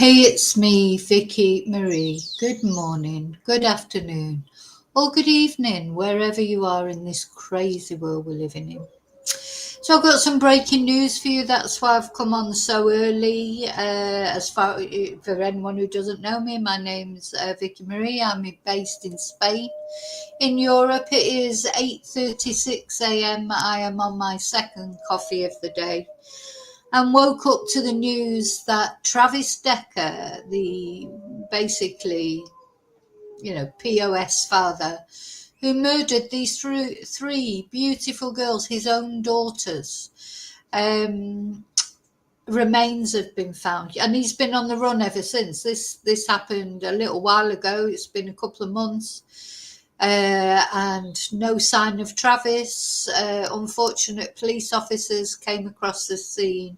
Hey, it's me, Vicky Marie. Good morning, good afternoon, or good evening, wherever you are in this crazy world we're living in. So I've got some breaking news for you. That's why I've come on so early. For anyone who doesn't know me, my name's Vicky Marie. I'm based in Spain. In Europe, it is 8:36 a.m. I am on my second coffee of the day. And woke up to the news that Travis Decker, the basically, POS father, who murdered these three beautiful girls, his own daughters, remains have been found, and he's been on the run ever since. This happened a little while ago. It's been a couple of months. And no sign of Travis. Unfortunate police officers came across the scene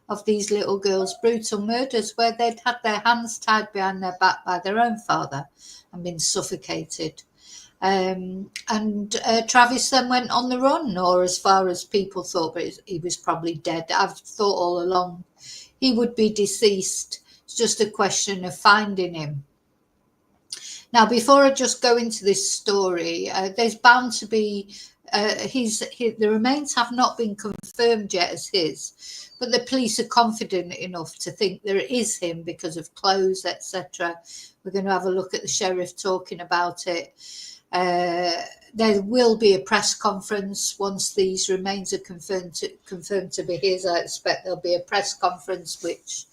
of these little girls' brutal murders where they'd had their hands tied behind their back by their own father and been suffocated. Travis then went on the run, or as far as people thought, but he was probably dead. I've thought all along he would be deceased. It's just a question of finding him. Now, before I just go into this story, there's bound to be the remains have not been confirmed yet as his, but the police are confident enough to think there is him because of clothes, etc. We're going to have a look at the sheriff talking about it. There will be a press conference once these remains are confirmed to be his. I expect there'll be a press conference, which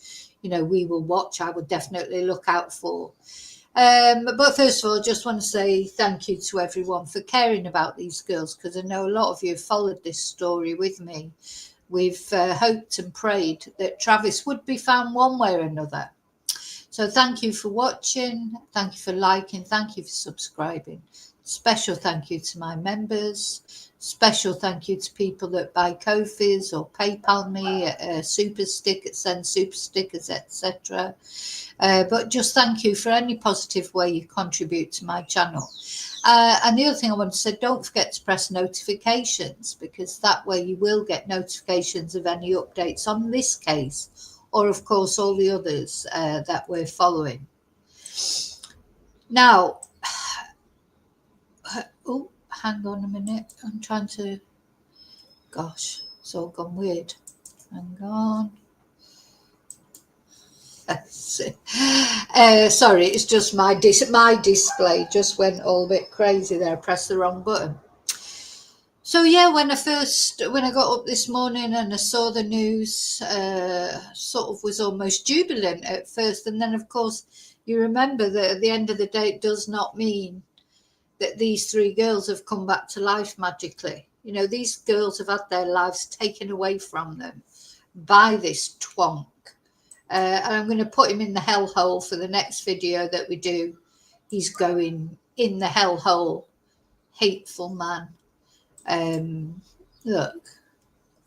we will watch. I would definitely look out for. But first of all, I just want to say thank you to everyone for caring about these girls, because I know a lot of you have followed this story with me. We've hoped and prayed that Travis would be found one way or another. So thank you for watching. Thank you for liking. Thank you for subscribing. Special thank you to my members. Special thank you to people that buy Ko-Fis or PayPal me, send super stickers, etc. But just thank you for any positive way you contribute to my channel. And the other thing I want to say, don't forget to press notifications, because that way you will get notifications of any updates on this case, or of course all the others that we're following. Now, oh, hang on a minute. I'm trying to, gosh, it's all gone weird. Hang on. Sorry, it's just my display just went all a bit crazy there. I pressed the wrong button. So yeah, when I got up this morning and I saw the news, sort of was almost jubilant at first, and then of course you remember that at the end of the day, it does not mean that these three girls have come back to life magically. These girls have had their lives taken away from them by this twonk. And I'm going to put him in the hellhole for the next video that we do. He's going in the hellhole. Hateful man. Look,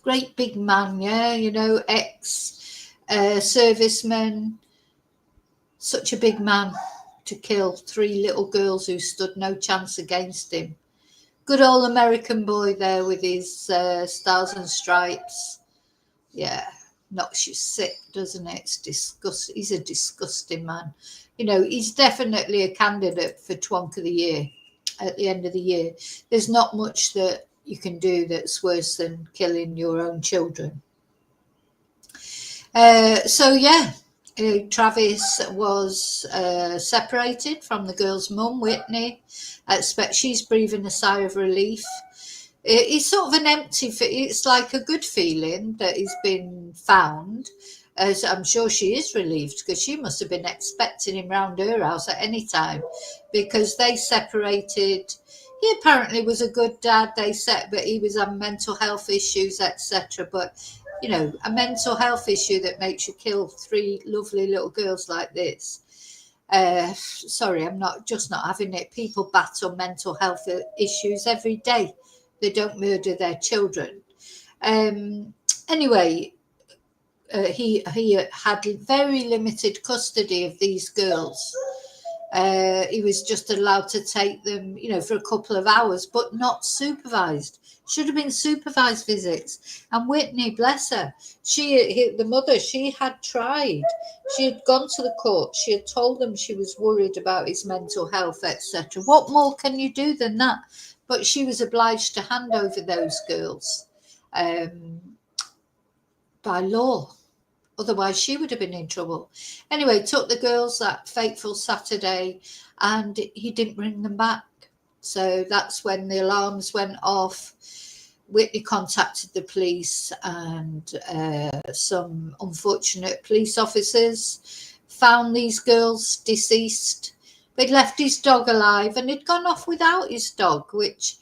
great big man, yeah, ex-serviceman. Such a big man to kill three little girls who stood no chance against him. Good old American boy there with his stars and stripes. Yeah. Knocks you sick, doesn't it? It's disgusting. He's a disgusting man. He's definitely a candidate for Twonk of the Year at the end of the year. There's not much that you can do that's worse than killing your own children. Travis was separated from the girl's mum, Whitney. I expect she's breathing a sigh of relief. It's sort of an empty, it's like a good feeling that he's been found. As I'm sure she is relieved, because she must have been expecting him round her house at any time, because they separated. He apparently was a good dad, but he was having mental health issues, etc. But, a mental health issue that makes you kill three lovely little girls like this. Sorry, I'm not having it. People battle mental health issues every day. They don't murder their children. Anyway, he had very limited custody of these girls. He was just allowed to take them, for a couple of hours, but not supervised. Should have been supervised visits. And Whitney, bless her, the mother, she had tried. She had gone to the court. She had told them she was worried about his mental health, etc. What more can you do than that? But she was obliged to hand over those girls by law. Otherwise, she would have been in trouble. Anyway, took the girls that fateful Saturday, and he didn't bring them back. So that's when the alarms went off. Whitney contacted the police, and some unfortunate police officers found these girls deceased. They'd left his dog alive, and he'd gone off without his dog, which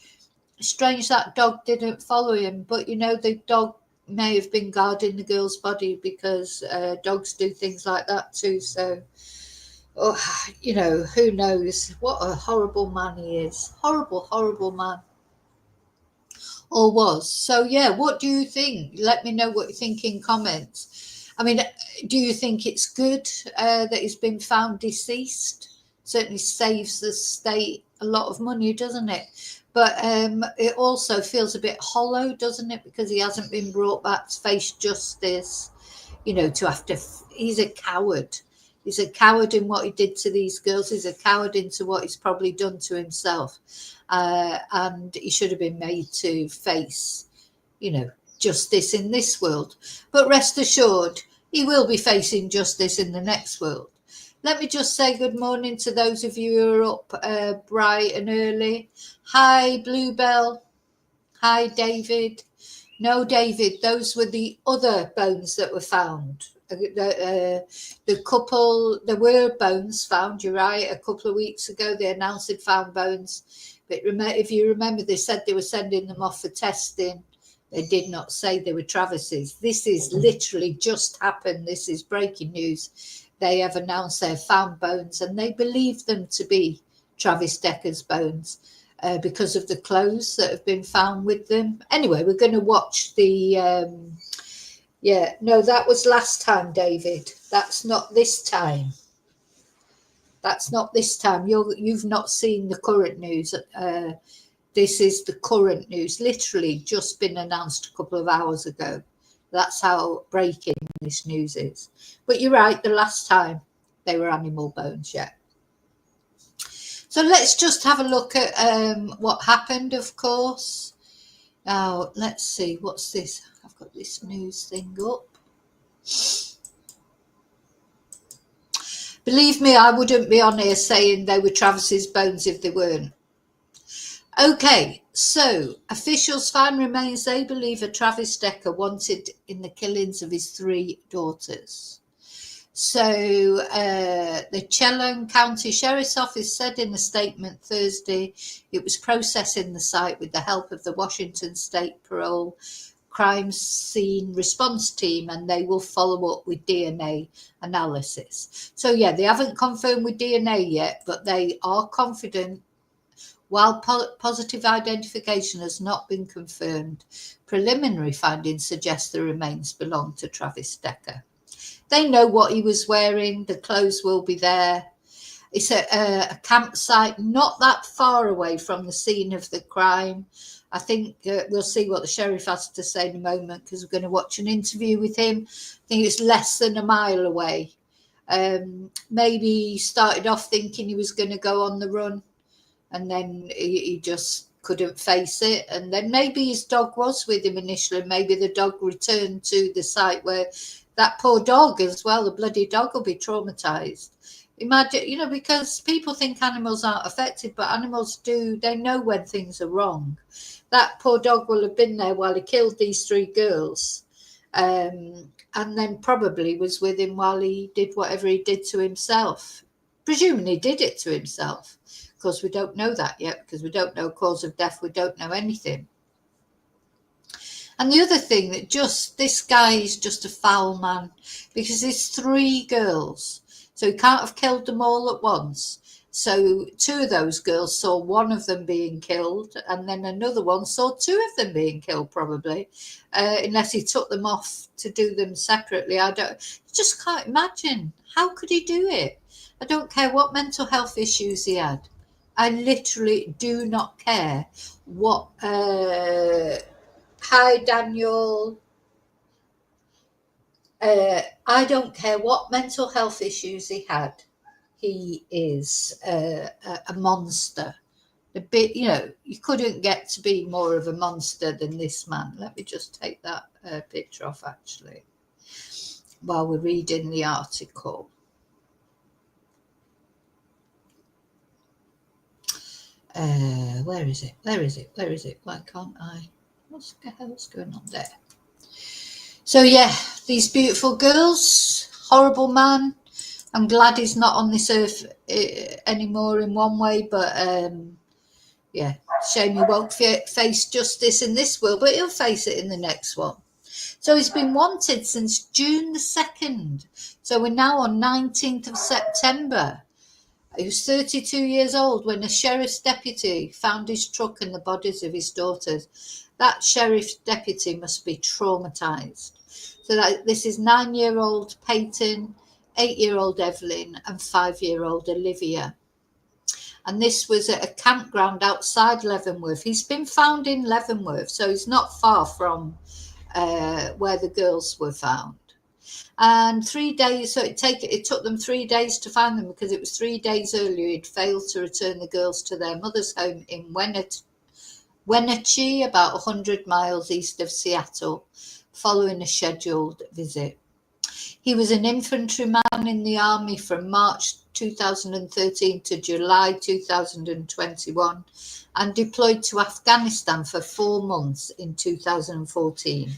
strange that dog didn't follow him. But the dog may have been guarding the girl's body, because dogs do things like that too. So, who knows? What a horrible man he is. Horrible, horrible man. Or was. So, yeah, what do you think? Let me know what you think in comments. I mean, do you think it's good that he's been found deceased? Certainly saves the state a lot of money, doesn't it? But it also feels a bit hollow, doesn't it? Because he hasn't been brought back to face justice, to have to. He's a coward. He's a coward in what he did to these girls. He's a coward into what he's probably done to himself. And he should have been made to face, justice in this world. But rest assured, he will be facing justice in the next world. Let me just say good morning to those of you who are up bright and early. Hi, Bluebell. Hi, David. No, David, those were the other bones that were found. The couple, there were bones found, you're right, a couple of weeks ago. They announced they'd found bones. But if you remember, they said they were sending them off for testing. They did not say they were Travis's. This is literally just happened. This is breaking news. They have announced they've found bones, and they believe them to be Travis Decker's bones because of the clothes that have been found with them. Anyway, we're going to watch the... no, that was last time, David. That's not this time. That's not this time. You've not seen the current news. This is the current news. Literally just been announced a couple of hours ago. That's how breaking this news is. But you're right, the last time they were animal bones, yeah. So let's just have a look at what happened, of course. Now, let's see, what's this? I've got this news thing up. Believe me, I wouldn't be on here saying they were Travis's bones if they weren't. Okay, so officials find remains they believe are Travis Decker wanted in the killings of his 3 daughters. So the Chelan County Sheriff's Office said in a statement Thursday it was processing the site with the help of the Washington State Parole Crime Scene Response Team, and they will follow up with DNA analysis. So, yeah, they haven't confirmed with DNA yet, but they are confident. While positive identification has not been confirmed, preliminary findings suggest the remains belong to Travis Decker. They know what he was wearing. The clothes will be there. It's a campsite not that far away from the scene of the crime. I think we'll see what the sheriff has to say in a moment, because we're going to watch an interview with him. I think it's less than a mile away. Maybe he started off thinking he was going to go on the run, and then he just couldn't face it. And then maybe his dog was with him initially. Maybe the dog returned to the site where that poor dog as well, the bloody dog, will be traumatized. Imagine, because people think animals aren't affected, but animals do. They know when things are wrong. That poor dog will have been there while he killed these 3 girls, and then probably was with him while he did whatever he did to himself. Presuming he did it to himself. Of course, we don't know that yet, because we don't know cause of death. We don't know anything. And the other thing, that this guy is just a foul man, because there's 3 girls. So he can't have killed them all at once. So two of those girls saw one of them being killed, and then another one saw two of them being killed, probably, unless he took them off to do them separately. I just can't imagine. How could he do it? I don't care what mental health issues he had. I literally do not care what. Hi, Daniel. I don't care what mental health issues he had. He is a monster. A bit, you couldn't get to be more of a monster than this man. Let me just take that picture off, actually, while we're reading the article. Where is it? Why can't I? What the hell's going on there? So yeah, these beautiful girls, horrible man. I'm glad he's not on this earth anymore in one way, but yeah, shame he won't face justice in this world, but he'll face it in the next one. So he's been wanted since June the 2nd. So we're now on 19th of September. He was 32 years old when a sheriff's deputy found his truck and the bodies of his daughters. That sheriff's deputy must be traumatized. So this is 9-year-old Peyton, 8-year-old Evelyn, and 5-year-old Olivia. And this was at a campground outside Leavenworth. He's been found in Leavenworth, so he's not far from where the girls were found. And 3 days, so it took them 3 days to find them, because it was 3 days earlier he'd failed to return the girls to their mother's home in Wenatchee, about 100 miles east of Seattle, following a scheduled visit. He was an infantryman in the Army from March 2013 to July 2021 and deployed to Afghanistan for 4 months in 2014.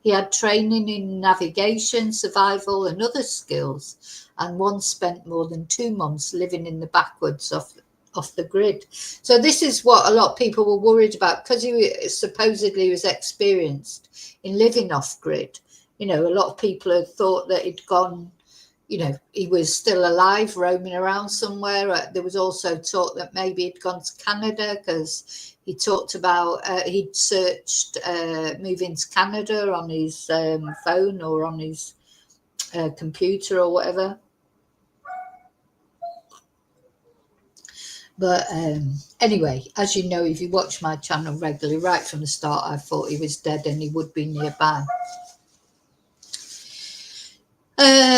He had training in navigation, survival, and other skills, and once spent more than 2 months living in the backwoods off the grid. So this is what a lot of people were worried about, because he supposedly was experienced in living off grid. A lot of people had thought that he'd gone, he was still alive, roaming around somewhere. There was also talk that maybe he'd gone to Canada, because he talked about he'd searched moving to Canada on his phone or on his computer or whatever. But anyway, as you know, if you watch my channel regularly, right from the start, I thought he was dead and he would be nearby.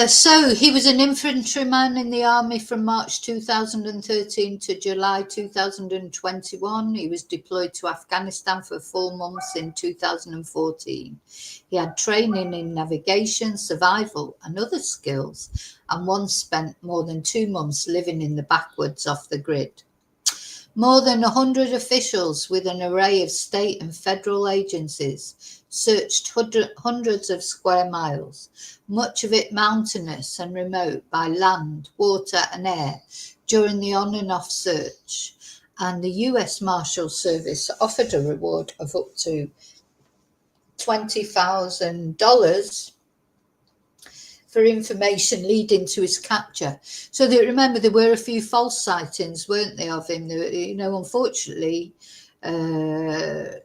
So he was an infantryman in the Army from March 2013 to July 2021. He was deployed to Afghanistan for 4 months in 2014. He had training in navigation, survival, and other skills, and once spent more than 2 months living in the backwoods off the grid. More than 100 officials with an array of state and federal agencies searched hundreds of square miles, much of it mountainous and remote, by land, water, and air during the on and off search. And the US Marshal Service offered a reward of up to $20,000 for information leading to his capture. So remember, there were a few false sightings, weren't there, of him? Unfortunately, the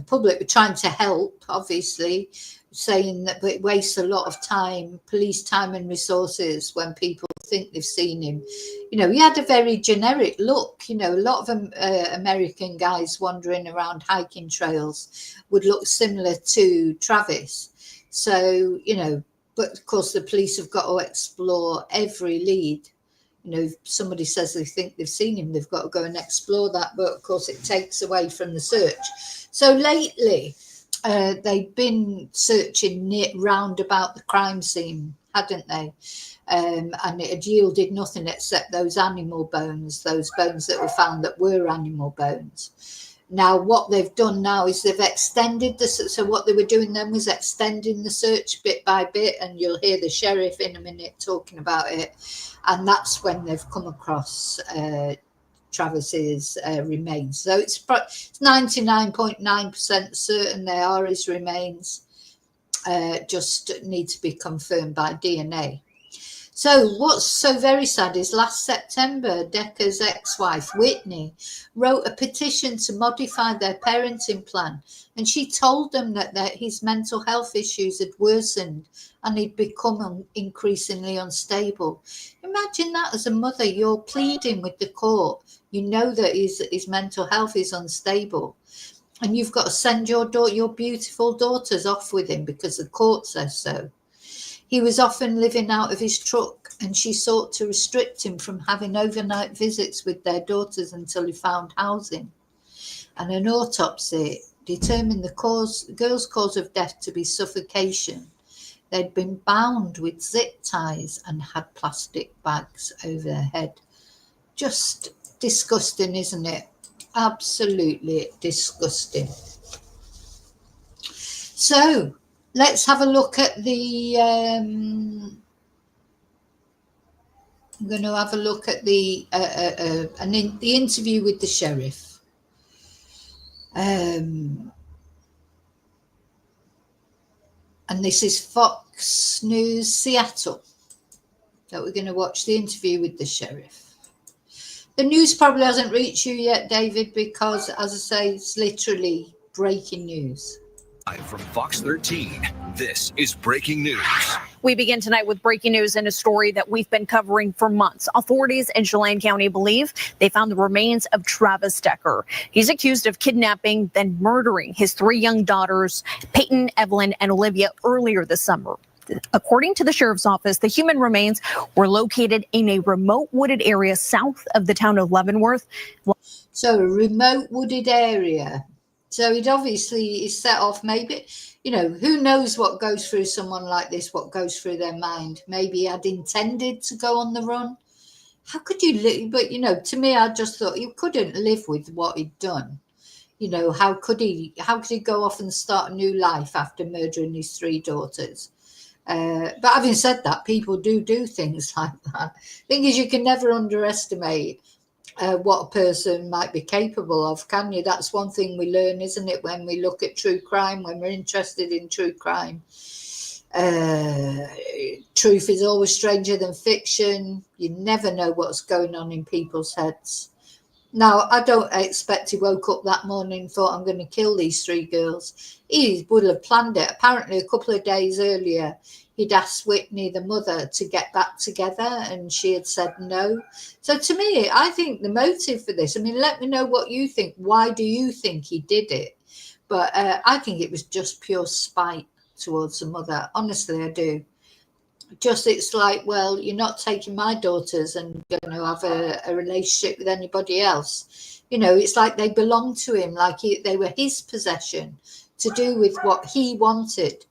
public were trying to help, obviously, saying that it wastes a lot of time, police time and resources, when people think they've seen him. He had a very generic look. A lot of American guys wandering around hiking trails would look similar to Travis. So, but of course the police have got to explore every lead. If somebody says they think they've seen him, they've got to go and explore that. But of course it takes away from the search. So lately, they've been searching round about the crime scene, hadn't they? And it had yielded nothing except those animal bones, those bones that were found that were animal bones. Now, what they've done now is they've extended so what they were doing then was extending the search bit by bit, and you'll hear the sheriff in a minute talking about it. And that's when they've come across Travis's remains. So it's 99.9% certain they are his remains, just need to be confirmed by DNA. So what's so very sad is last September, Decker's ex-wife, Whitney, wrote a petition to modify their parenting plan. And she told them that his mental health issues had worsened and he'd become increasingly unstable. Imagine that as a mother, you're pleading with the court. You know that his mental health is unstable. And you've got to send your beautiful daughters off with him because the court says so. He was often living out of his truck, and she sought to restrict him from having overnight visits with their daughters until he found housing. And an autopsy determined the girl's cause of death to be suffocation. They'd been bound with zip ties and had plastic bags over their head. Just disgusting, isn't it? Absolutely disgusting. So let's have a look at the I'm going to have a look at the interview with the sheriff. And this is Fox News Seattle that we're going to watch the interview with the sheriff. The news probably hasn't reached you yet, David, because, as I say, it's literally breaking news. From Fox 13, this is breaking news. We begin tonight with breaking news and a story that we've been covering for months. Authorities in Chelan County believe they found the remains of Travis Decker. He's accused of kidnapping, then murdering his 3 young daughters, Peyton, Evelyn, and Olivia, earlier this summer. According to the sheriff's office, the human remains were located in a remote wooded area south of the town of Leavenworth. So a remote wooded area. So it obviously is set off, maybe, who knows what goes through someone like this, what goes through their mind. Maybe he had intended to go on the run. How could you live? But, to me, I just thought you couldn't live with what he'd done. How could he go off and start a new life after murdering his 3 daughters? But having said that, people do things like that. Thing is, you can never underestimate what a person might be capable of, can you? That's one thing we learn, isn't it, when we look at true crime, when we're interested in true crime. Truth is always stranger than fiction. You never know what's going on in people's heads. Now, I don't expect he woke up that morning and thought, I'm going to kill these 3 girls. He would have planned it. Apparently, a couple of days earlier, he'd asked Whitney, the mother, to get back together, and she had said no. So to me, I think the motive for this, let me know what you think. Why do you think he did it? But I think it was just pure spite towards the mother. Honestly, I do. Just, it's like, well, you're not taking my daughters and going to have a relationship with anybody else. It's like they belong to him, like they were his possession to do with what he wanted.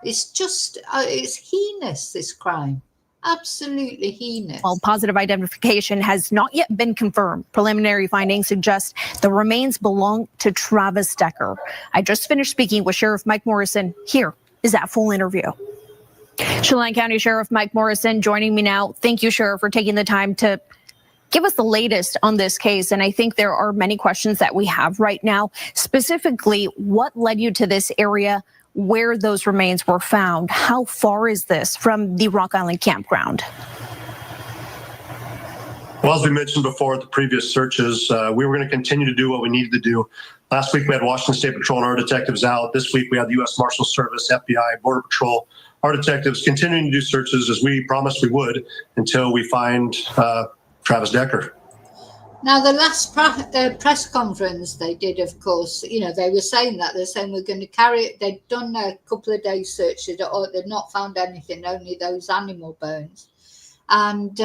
It's just, it's heinous, this crime. Absolutely heinous. While positive identification has not yet been confirmed, preliminary findings suggest the remains belong to Travis Decker. I just finished speaking with Sheriff Mike Morrison. Here is that full interview. Chelan County Sheriff Mike Morrison joining me now. Thank you, Sheriff, for taking the time to give us the latest on this case. And I think there are many questions that we have right now. Specifically, what led you to this area where those remains were found? How far is this from the Rock Island campground? Well, as we mentioned before at the previous searches, we were going to continue to do what we needed to do. Last week, we had Washington State Patrol and our detectives out. This week, we had the U.S. Marshal Service, FBI, Border Patrol, our detectives continuing to do searches as we promised we would until we find Travis Decker. Now, the last press conference they did, of course, they were saying that. They're saying we're going to carry it. They'd done a couple of days search. They'd not found anything, only those animal bones. And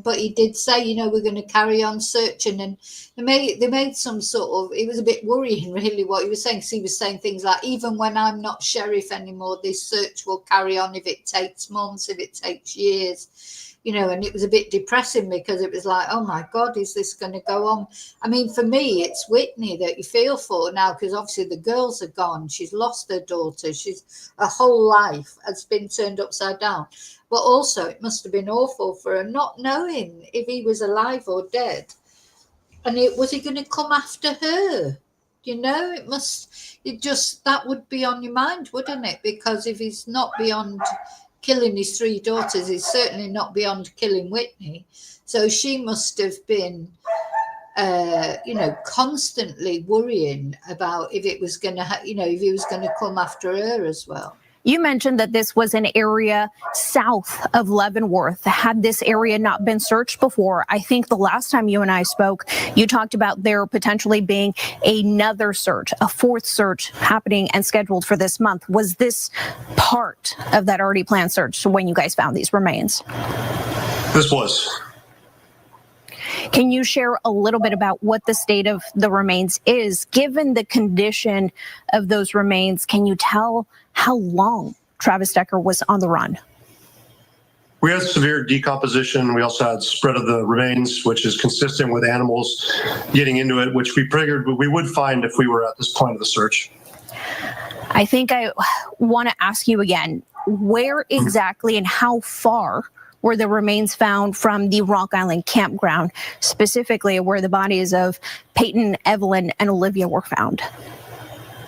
but he did say, we're going to carry on searching. And they made some sort of, it was a bit worrying, really, what he was saying. Because he was saying things like, even when I'm not sheriff anymore, this search will carry on if it takes months, if it takes years. And it was a bit depressing because it was like, oh my God, is this going to go on? For me, it's Whitney that you feel for now, because obviously the girls are gone. She's lost her daughter. Her whole life has been turned upside down. But also it must have been awful for her not knowing if he was alive or dead. And was he going to come after her? That would be on your mind, wouldn't it? Because if he's not beyond killing his 3 daughters is certainly not beyond killing Whitney. So she must have been, constantly worrying about if it was going to, if he was going to come after her as well. You mentioned that this was an area south of Leavenworth. Had this area not been searched before, I think the last time you and I spoke, you talked about there potentially being another search, a 4th search happening and scheduled for this month. Was this part of that already planned search when you guys found these remains? This was. Can you share a little bit about what the state of the remains is? Given the condition of those remains, can you tell how long Travis Decker was on the run? We had severe decomposition. We also had spread of the remains, which is consistent with animals getting into it, which we figured we would find if we were at this point of the search. I think I want to ask you again, where exactly and how far were the remains found from the Rock Island campground, specifically where the bodies of Peyton, Evelyn, and Olivia were found?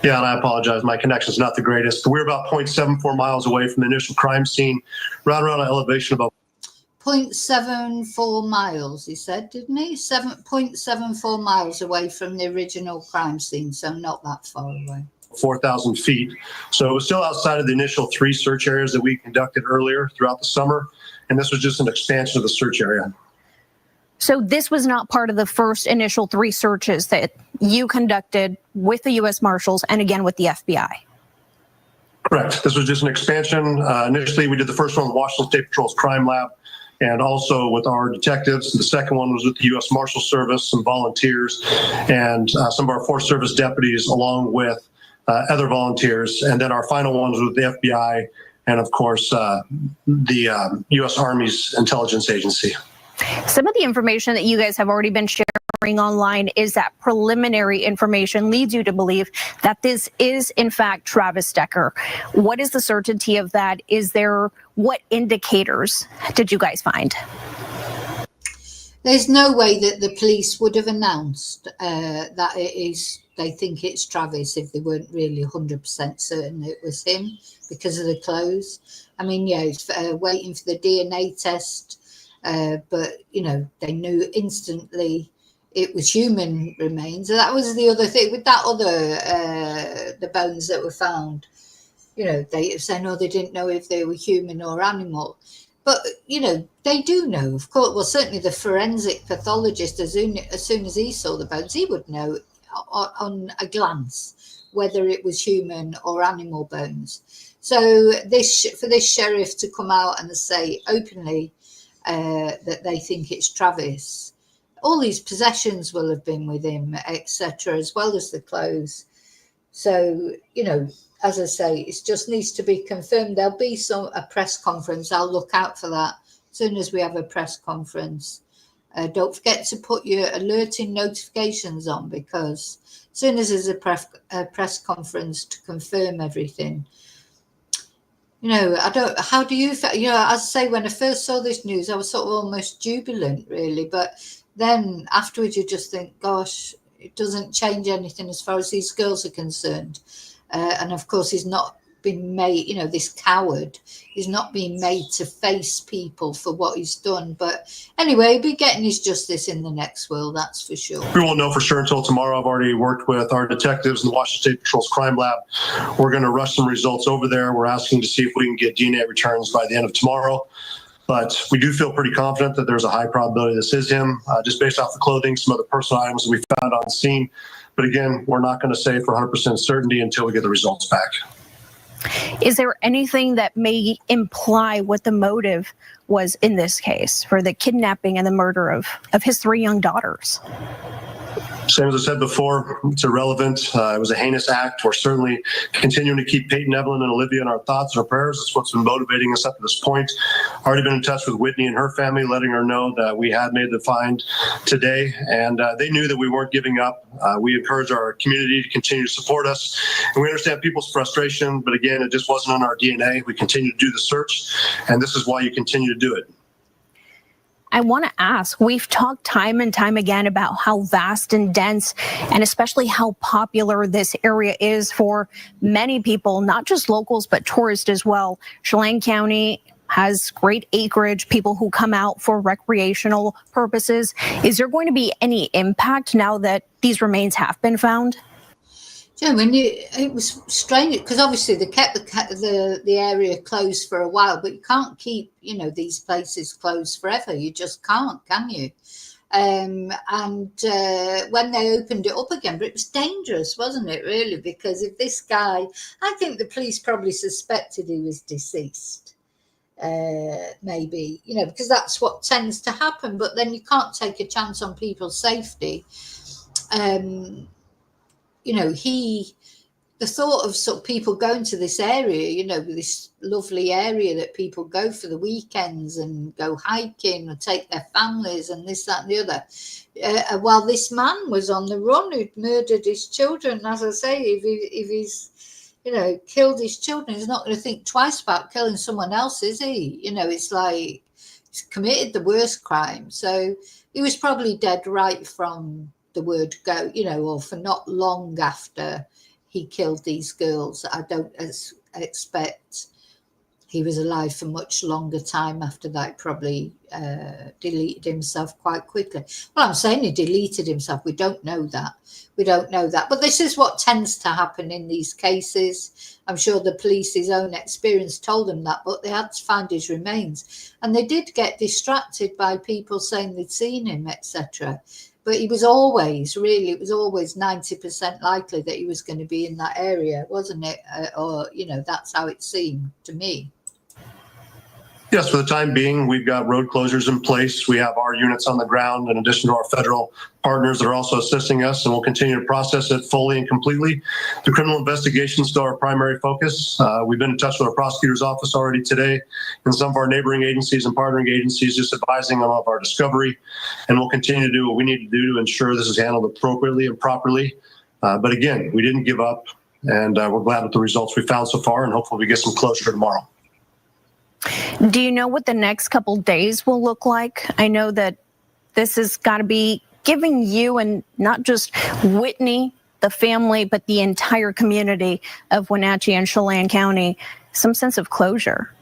Yeah, and I apologize. My connection's not the greatest. We're about 0.74 miles away from the initial crime scene, right around an elevation of 0.74 miles, he said, didn't he? 7.74 miles away from the original crime scene, so not that far away. 4,000 feet. So it was still outside of the initial 3 search areas that we conducted earlier throughout the summer. And this was just an expansion of the search area. So this was not part of the first initial 3 searches that you conducted with the U.S. Marshals and again with the FBI? Correct. This was just an expansion. Initially, we did the first one with Washington State Patrol's crime lab and also with our detectives. The second one was with the U.S. Marshal Service, some volunteers, and some of our Forest Service deputies, along with other volunteers. And then our final one was with the FBI and, of course, the U.S. Army's intelligence agency. Some of the information that you guys have already been sharing online is that preliminary information leads you to believe that this is, in fact, Travis Decker. What is the certainty of that? What indicators did you guys find? There's no way that the police would have announced that they think it's Travis if they weren't really 100% certain it was him because of the clothes. I mean, yeah, it's waiting for the DNA test, but, they knew instantly it was human remains. And that was the other thing with that other, the bones that were found. They said, no, they didn't know if they were human or animal. But, they do know, of course. Well, certainly the forensic pathologist, as soon as he saw the bones, he would know on a glance whether it was human or animal bones. So for this sheriff to come out and say openly that they think it's Travis, all his possessions will have been with him, etc., as well as the clothes. So, as I say, it just needs to be confirmed. There'll be a press conference. I'll look out for that as soon as we have a press conference. Don't forget to put your alerting notifications on, because as soon as there's a press conference to confirm everything, how do you feel? As I say, when I first saw this news, I was sort of almost jubilant, really. But then afterwards, you just think, gosh, it doesn't change anything as far as these girls are concerned. And of course, he's not been made, this coward is not being made to face people for what he's done. But anyway, he'll be getting his justice in the next world, that's for sure. We won't know for sure until tomorrow. I've already worked with our detectives in the Washington State Patrol's crime lab. We're going to rush some results over there. We're asking to see if we can get DNA returns by the end of tomorrow. But we do feel pretty confident that there's a high probability this is him, just based off the clothing, some other personal items that we found on scene. But again, we're not going to say for 100% certainty until we get the results back. Is there anything that may imply what the motive was in this case for the kidnapping and the murder of his 3 young daughters? Same as I said before, it's irrelevant. It was a heinous act. We're certainly continuing to keep Peyton, Evelyn, and Olivia in our thoughts and our prayers. That's what's been motivating us up to this point. Already been in touch with Whitney and her family, letting her know that we had made the find today, and they knew that we weren't giving up. We encourage our community to continue to support us, and we understand people's frustration, but again, it just wasn't on our DNA. We continue to do the search, and this is why you continue to do it. I want to ask, we've talked time and time again about how vast and dense and especially how popular this area is for many people, not just locals, but tourists as well. Chelan County has great acreage, people who come out for recreational purposes. Is there going to be any impact now that these remains have been found? Yeah, it was strange because obviously they kept the area closed for a while, but you can't keep these places closed forever. You just can't, can you? And when they opened it up again, but it was dangerous, wasn't it? Really, because if this guy, I think the police probably suspected he was deceased. Maybe because that's what tends to happen. But then you can't take a chance on people's safety. The thought of sort of people going to this area, this lovely area that people go for the weekends and go hiking or take their families and this, that, and the other. While this man was on the run who'd murdered his children, as I say, if he's, killed his children, he's not going to think twice about killing someone else, is he? It's like he's committed the worst crime. So he was probably dead right from the word go, or for not long after he killed these girls. I don't expect he was alive for much longer time after that. Probably deleted himself quite quickly. Well, I'm saying he deleted himself. We don't know that. But this is what tends to happen in these cases. I'm sure the police's own experience told them that, but they had to find his remains. And they did get distracted by people saying they'd seen him, etc. But it was always 90% likely that he was going to be in that area, wasn't it? That's how it seemed to me. Yes, for the time being, we've got road closures in place. We have our units on the ground in addition to our federal partners that are also assisting us, and we'll continue to process it fully and completely. The criminal investigation is still our primary focus. We've been in touch with our prosecutor's office already today and some of our neighboring agencies and partnering agencies, just advising them of our discovery, and we'll continue to do what we need to do to ensure this is handled appropriately and properly. But again, we didn't give up, and we're glad with the results we found so far, and hopefully we get some closure tomorrow. Do you know what the next couple days will look like? I know that this has got to be giving you, and not just Whitney, the family, but the entire community of Wenatchee and Chelan County, some sense of closure.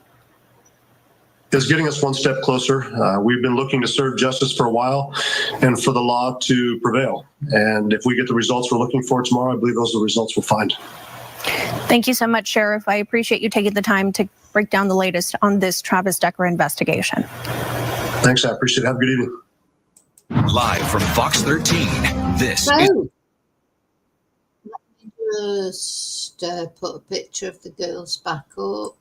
It's getting us one step closer. We've been looking to serve justice for a while and for the law to prevail. And if we get the results we're looking for tomorrow, I believe those are the results we'll find. Thank you so much, Sheriff. I appreciate you taking the time to break down the latest on this Travis Decker investigation. Thanks. I appreciate it. Have a good evening. Live from Fox 13, this is... Let me just put a picture of the girls back up.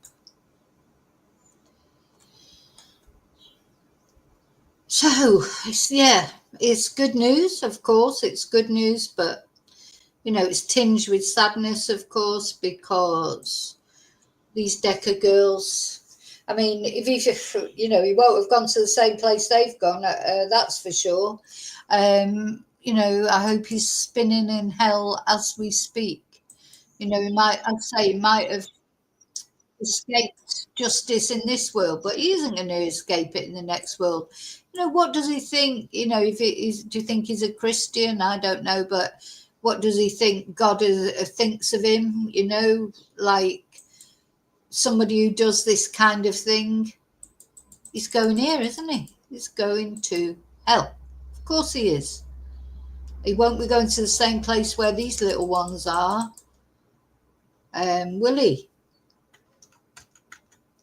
So, it's good news, of course. It's good news, but, it's tinged with sadness, of course, because these Decker girls, I mean, if he won't have gone to the same place they've gone, that's for sure. I hope he's spinning in hell as we speak. He might have escaped justice in this world, but he isn't going to escape it in the next world. What does he think? Do you think he's a Christian? I don't know, but what does he think God thinks of him? Like somebody who does this kind of thing. He's going here, isn't he? He's going to hell. Of course he is. He won't be going to the same place where these little ones are. Will he?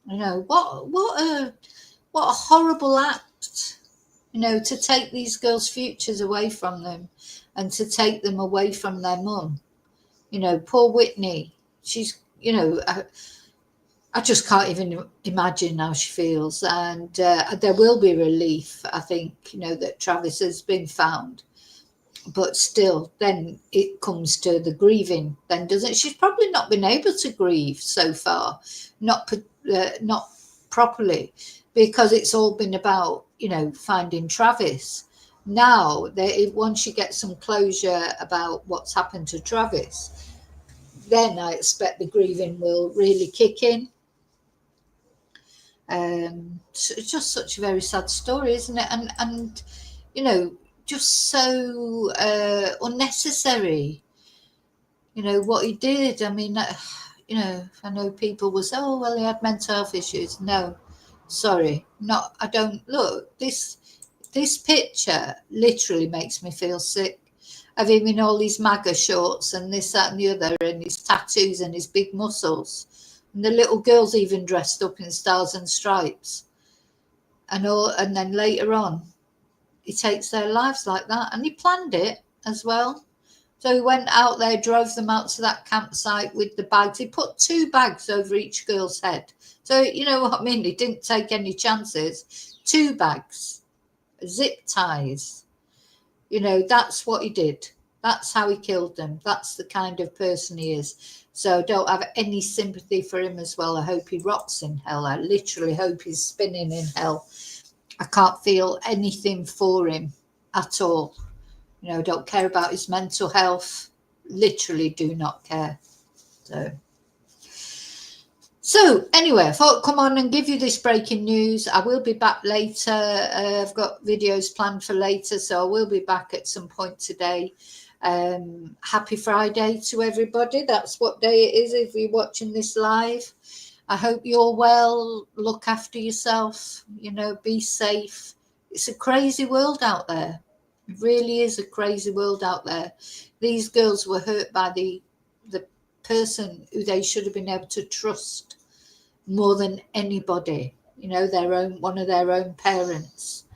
What a horrible act, to take these girls' futures away from them and to take them away from their mum. Poor Whitney. She's, I just can't even imagine how she feels. And there will be relief, I think, that Travis has been found. But still, then it comes to the grieving, then, doesn't it? She's probably not been able to grieve so far, not properly, because it's all been about, finding Travis. Now, once you get some closure about what's happened to Travis, then I expect the grieving will really kick in. It's just such a very sad story, isn't it? And you know, just so unnecessary. You know what he did. I mean, you know, I know people will say, "Oh, well, he had mental health issues." No, sorry, not. I don't look this. This picture literally makes me feel sick. Of him in all these MAGA shorts and this, that, and the other, and his tattoos and his big muscles. And the little girls even dressed up in stars and stripes. And all, and then later on, he takes their lives like that. And he planned it as well. So he went out there, drove them out to that campsite with the bags. He put 2 bags over each girl's head. So, you know what I mean? He didn't take any chances. 2 bags, zip ties. You know, that's what he did. That's how he killed them. That's the kind of person he is. So don't have any sympathy for him as well. I hope he rots in hell. I literally hope he's spinning in hell. I can't feel anything for him at all. You know, don't care about his mental health. Literally do not care. So anyway, I thought I'd come on and give you this breaking news. I will be back later. I've got videos planned for later, so I will be back at some point today. Happy Friday to everybody. That's what day it is if you're watching this live. I hope you're well. Look after yourself. You know, be safe. It's a crazy world out there. It really is a crazy world out there. These girls were hurt by the person who they should have been able to trust more than anybody, you know, one of their own parents.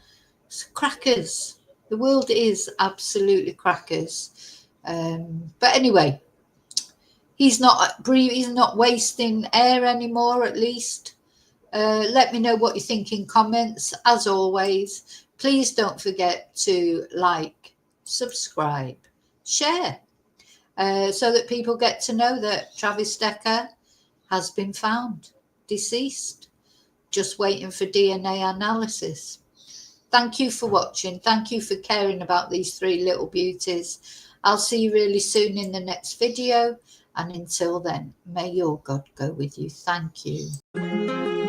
It's crackers. The world is absolutely crackers. But anyway, he's not wasting air anymore, at least. Let me know what you think in comments. As always, please don't forget to like, subscribe, share, so that people get to know that Travis Decker has been found deceased, just waiting for DNA analysis. Thank you for watching. Thank you for caring about these 3 little beauties. I'll see you really soon in the next video. And until then, may your God go with you. Thank you.